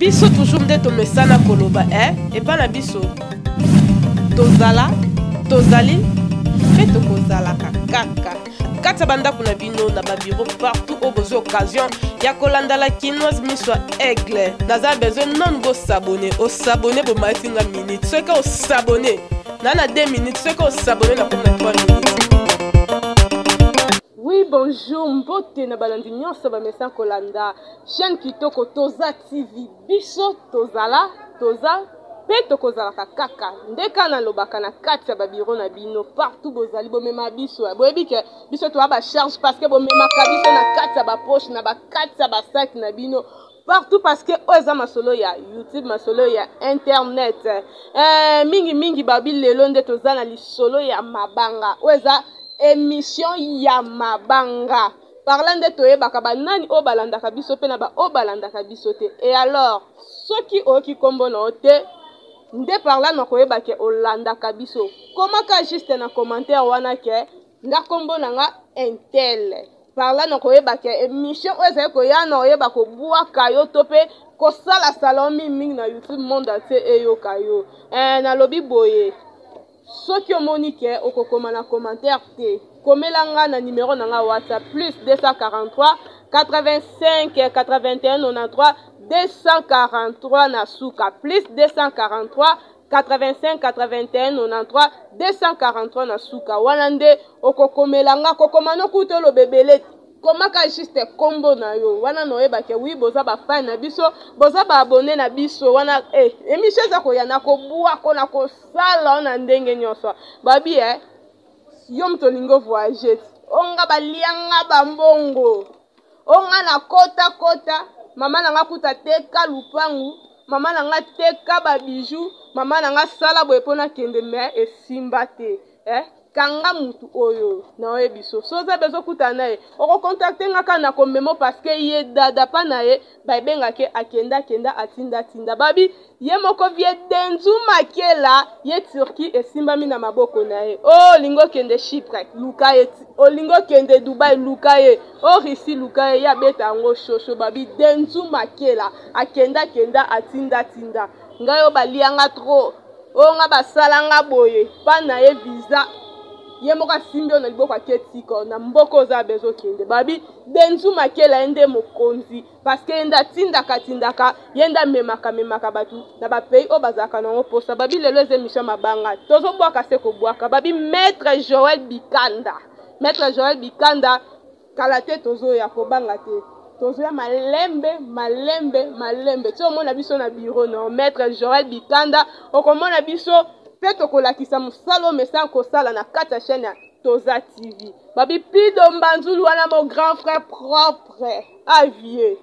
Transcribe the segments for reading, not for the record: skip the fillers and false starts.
biso toujours nde tomesana koloba epa na biso tozala tozali mpe tokozalaka kaka kati ya bandako na bino na babiro partout oyo bozwi occasion ya kolandala kinoise miso ya aigle naza besoin nanu bosabone osabone bomatinga minute soki osabone na 2 minutes soki osabone na komi na 3 minutes. Oui, bonjour, mbote na balandi nyonso bamesa kolanda chaîne kitoko Toza TV biso tozala toza pe tokozalaka kaka ndeka na lobaka na kati ya babiro na bino partout bozali bomema biso boyebi ke biso toa ba charge parce que bomemaka biso na kati ya bapoche na bakati ya basac na bino partout parce que oza masolo ya YouTube masolo ya internet mingi babi lelo nde toza na lisolo ya mabanga oza émission ya mabanga parlant de toyebaka banani o balandaka biso pe na ba o balandaka biso te et alors soki oki kombo na ote nde parlant na koyeba ke olandaka biso komaka juste na commentaire wana ke nga kombo na nga intel parlant na koyeba ke émission oyo koya na oyeba ko bwaka yo to pe kosala salon mingi na YouTube monde entier eyoka yo na lobi boye soki omoni ke okokoma na commentaire te komela nga na numéro na nga WhatsApp plus 243 85 81 93 243 na suka plus 243 85 81 93 243 na suka wana nde okokomela nga kokoma nokuta lobebele komaka juste kombo na yo wana noyeba ke wi boza ba fan na biso boza ba abonné na biso wana émission eza koya na kobua ko na kosala na ndenge nyonso babi yo mtolingo voyager onga balianga bambongo onga na kota mama na nga kuta teka lupangu mama na nga teka ba bijou mama na nga sala boye pona kende me esimba te kanga mutu oyo na oyebiso soza bezo kuta na ye okokontakte nga kana komemo parce que ye dada pa na ye bayebengake akenda atinda babi ye moko vie denzu makela ye Turki esimbami na maboko na ye lingo kende Chypre luka ye lingo kende Dubai luka ye Russie luka ye ya beta yango shosho babi denzu makela akenda atinda ngayo balianga trop nga basalanga boye pa na ye visa ye moka simbi na liboko aketiko na mboko za bezo kende babi denzu makela ende mokonzi parce que enda tindaka yenda memaka batu na ba pays o bazaka na posa babi lelo ze misha mabanga tozo bwaka se ko bwaka babi maître Joël Bikanda kala te tozo ya kobanga te tozo ya malembe ti omona biso na bureau no maître Joël Bikanda okomona biso pe tokolakisa mosala mesa kosala na kati ya chaîne ya Toza TV babi pido mbanzulu wana mo grand frère propre avie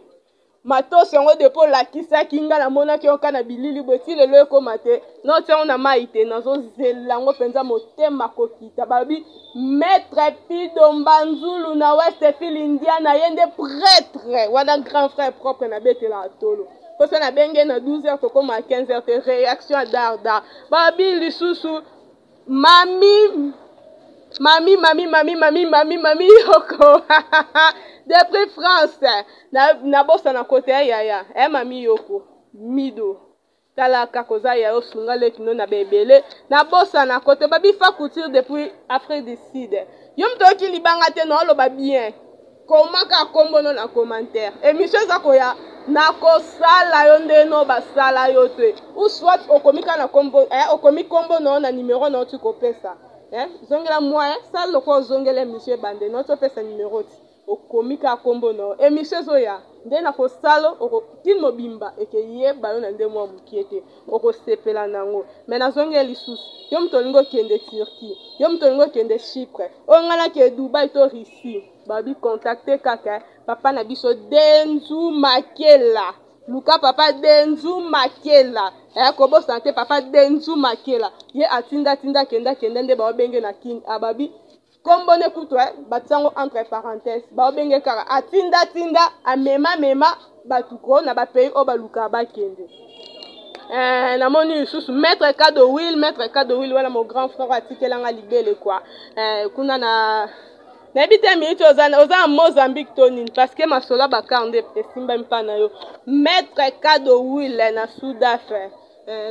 matos yango depo lakisaki nga namonaki yoka na bilili bweti lelo ekoma te noti yango na mai te nazozela yango mpenza motema kokita babi maître pido mbanzulu na Westfield Indiana ye nde prêtre wana grand frère propre na betela atolo posa na benge na 12h tokoma 15h te réaction à darda babi lisusu mami yoko depuis France na bosa na côté yaya mami yoko mido tala kakoza ya osunga lekino na bebele na bosa na côté babi fa couture depuis Afrique du Sud yo mtoki libanga te no loba bien komaka kombono na commentaire émission za koya na kosala yo nde no basala yo te ou soit okomika na kombo okomi kombo no na numéro no tu kopesa zongela moyen ça loko zongela monsieur bande no to pesa numéro ti okomika kombo no émission zoya nde na kosala okotine mobimba eke yeba yo na nde mwa mukiete okosepela nango mais na zongela lisusu yo mtolingo kende Turquie yo mtolingo kende Chypre ongana ke Dubai to Russie babi contacter kaka papa na biso denzu makela luka papa denzu makela kobo santé papa denzu makela ye atinda kenda nde baobenge na king ababi kombone kutu batango entre parenthèses baobenge kaka atinda amema batuko na ba pays o baluka bakende namoni lisusu maître Kadowil wana mon grand frère atikelanga libele quoi kuna nayebi te minute oza na Mozambique to nini parce que masolo bakar nde esimba mpa na yo maître kado wile na sudafe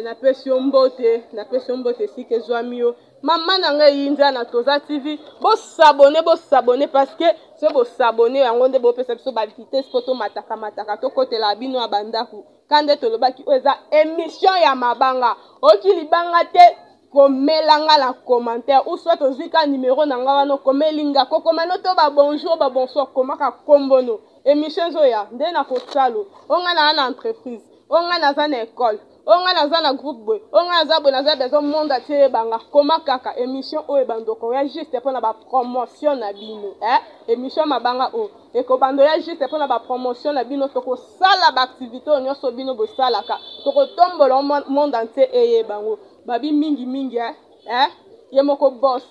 napesi yo mbote sika ezwami yo mama na ngai yinza na Toza TV bosabone parce que so bosabone yango nde bopesa biso bavitese po tomataka tokotela bino ya bandako kande tolobaki oyo eza émission ya mabanga oki libanga te komelanga na commentaire ou soit ozwika numéro na nga wana komelinga kokomano to bonjour bonsoir komaka kombono émission zoya nde na kosalo onga na entreprise onga naza na école onga naza na groupe boy onga naza boy naza besoin monde atie banga koma kaka émission oyo bandoko ya juste mpona bapromotion na bino émission mabanga oyo ekobando ya juste mpona bapromotion na bino tokosala baactivité oyo nyonso bino bosalaka tokotombola monde entier eyebango babi mingi ye moko boss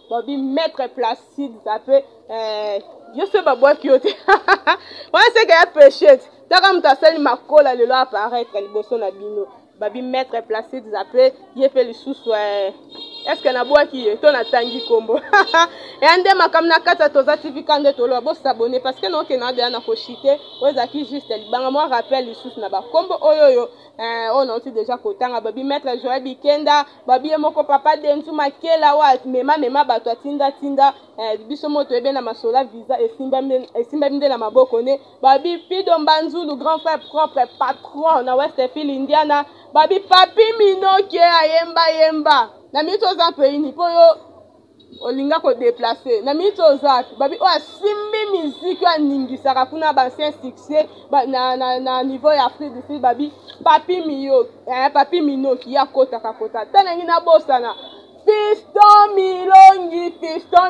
babi maître Placide zape yo se babwaki yo te wana seke ya péché taka moto asali makola lelo apparaître liboso na bino babi maître Placide zape ye mpe lisusu eske nabwaki ye to natangi kombo eya nde makambo na kati ya Toza TV kande toloba bosabone parce que naokende adeya na koshite oyo ezalaki juste libanga mwa rappel lisusu na bakombo oyoyo oyo nauti deja kotanga babi maître Joël Bikenda babi ye moko papa Dentu Makela wa mema bato atinda biso moto ebe na masola visa esimbami nde na maboko ne babi Pido Mbanzulu grand frère propre patron na Westfield Indiana babi papi Minoke ayemba na minute oza peini po yo olinga ko déplacer na minute oza babi o asimbi musique ya ningisaka kuna ba ancien succès na niveau ya Afrique du Sud babi papi Minoki ya kota tanangi na bosana Fiston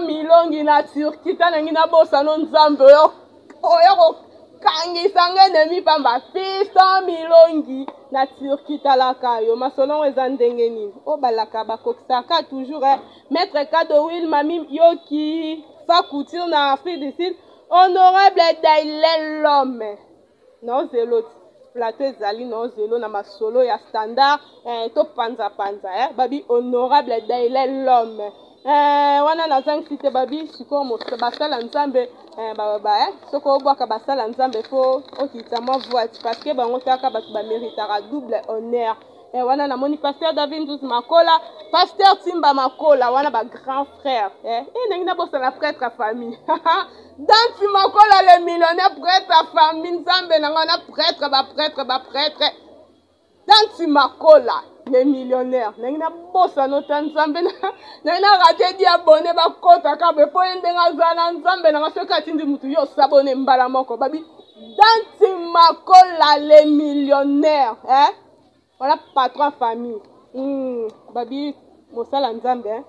Milongi na Turquie tanangi na bosana nzambe oyo kangisa ngenemi pamba Fiston Milongi na Turquie talaka yo masolongo eza ndenge nini obalaka bakokisaka toujours maître Kado Will mami yoki fa couture na Afrique du Sud honorable Dailel Lome na ozelo plateau ezali na ozelo na masolo ya standard to panza babi honorable Dailel Lome wana nazangi site babi sikoyo basala nzambe soko obwaka basala nzambe po okita mwa voite parce que bango kaka bato baméritaka double honneur wana namoni pasteur David Nduz Makola pasteur Timba Makola wana ba grand frère nangi na bosala prêtre à famille Danti Makola le millionnaire prêtre à famille nzambe nanga na prêtre Danti Makola les millionnaires nangi na bosa nota nzambe nangi na rate di abonné bakota kabe po ndenga zana nzambe nanga soki atindi mutu yo sabone mbala moko babi Danti Makola les millionnaires voilà patron famille babi mosala nzambe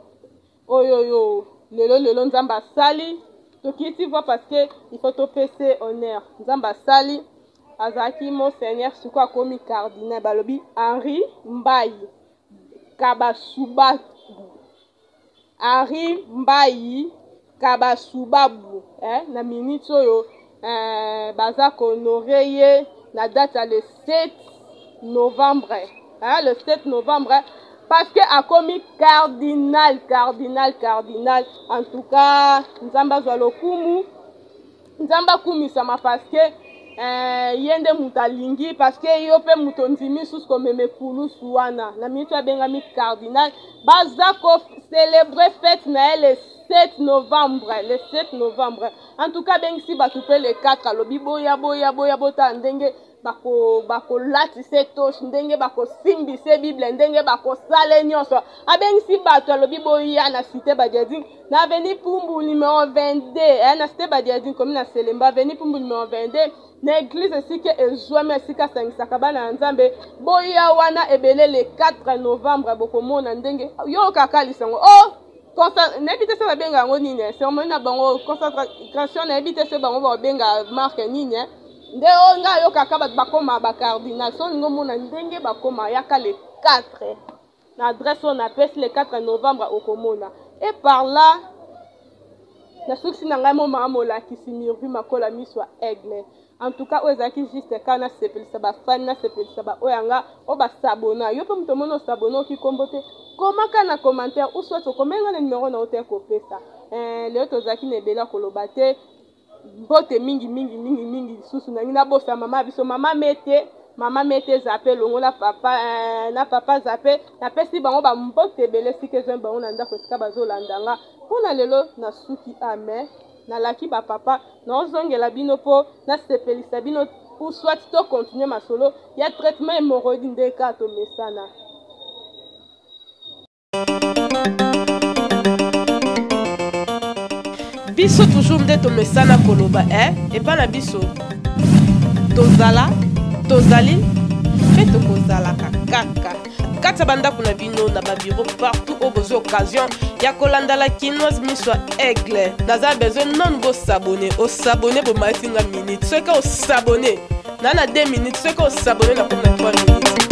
oyoyo lelo nzambe asali tokiti voix parce que il faut topese honneur nzambe asali azaki monseigneur siko akomi cardinal balobi Henri Mbai Kabasubabu na minute oyo baza honore ye na date ya le 7 novembre le 7 novembre parce que akomi cardinal en tout cas nzambe azwa lokumu nzambe akumisama parce que ye nde mutu alingi parce que yo mpe mutu ondimi susu komeme kulusu wana na minute abengami cardinal baza kocelebre fete na ye le 7 novembre en tout cas bengisi bato mpe le 4 alobi boya botala ndenge bakolatisa toshe ndenge bakosimbisa bible ndenge bakosala nyonso abengisi bato alobi boya na cité badiadine na aveni Pumbu numéro 22 na cité badiadine komi na Selemba aveni Pumbu numéro 22 na église esika ezwami esika asangisaka bana ya nzambe boya wana ebele le 4 novembre bokomona ndenge yo kaka lisango nayebi te so babenga yango nini sermoni na bango concentration nayebi te so bango babenga marke nini nde nga yo kaka bato bakoma bacardinal so ningo mona ndenge bakoma yaka le 4 na adresse oyo napesi le 4 novembre okomona et par là nasukisi na ngai momaka molakisi Mirvi Makola miso ya aigle en tout cas oyo ezalaki juste ka nasepelisa bafani nasepelisa baoyo yanga oyo basabona yo mpe moto omona osabona okikombo te komaka na commentaire ou soit okomenga na numero na ote kopesa leo tozalaki na ebele koloba te mbote mingi lisusu nangi nabosa mama biso mama mete zape longola papa na papa zape napesi bango bambote ebele sika ezwi bango na ndako esika bazolandanga mpona lelo nasuki amen nalaki bapapa naozongela bino mpo nasepelisa bino pour soit to continue masolo ya traitement hémorroïde nde ka tomesana. Biso toujours nde tomesana koloba epa na biso tozala tozali mpe tokozalaka kaka kati ya bandako na bino na babiro partout oyo bozwi occasion ya kolandala kinoise miso ya aigle naza besoin nanu bosabone osabone bomatinga minute soki osabone na 2 minutes soki osabone na 3 minutes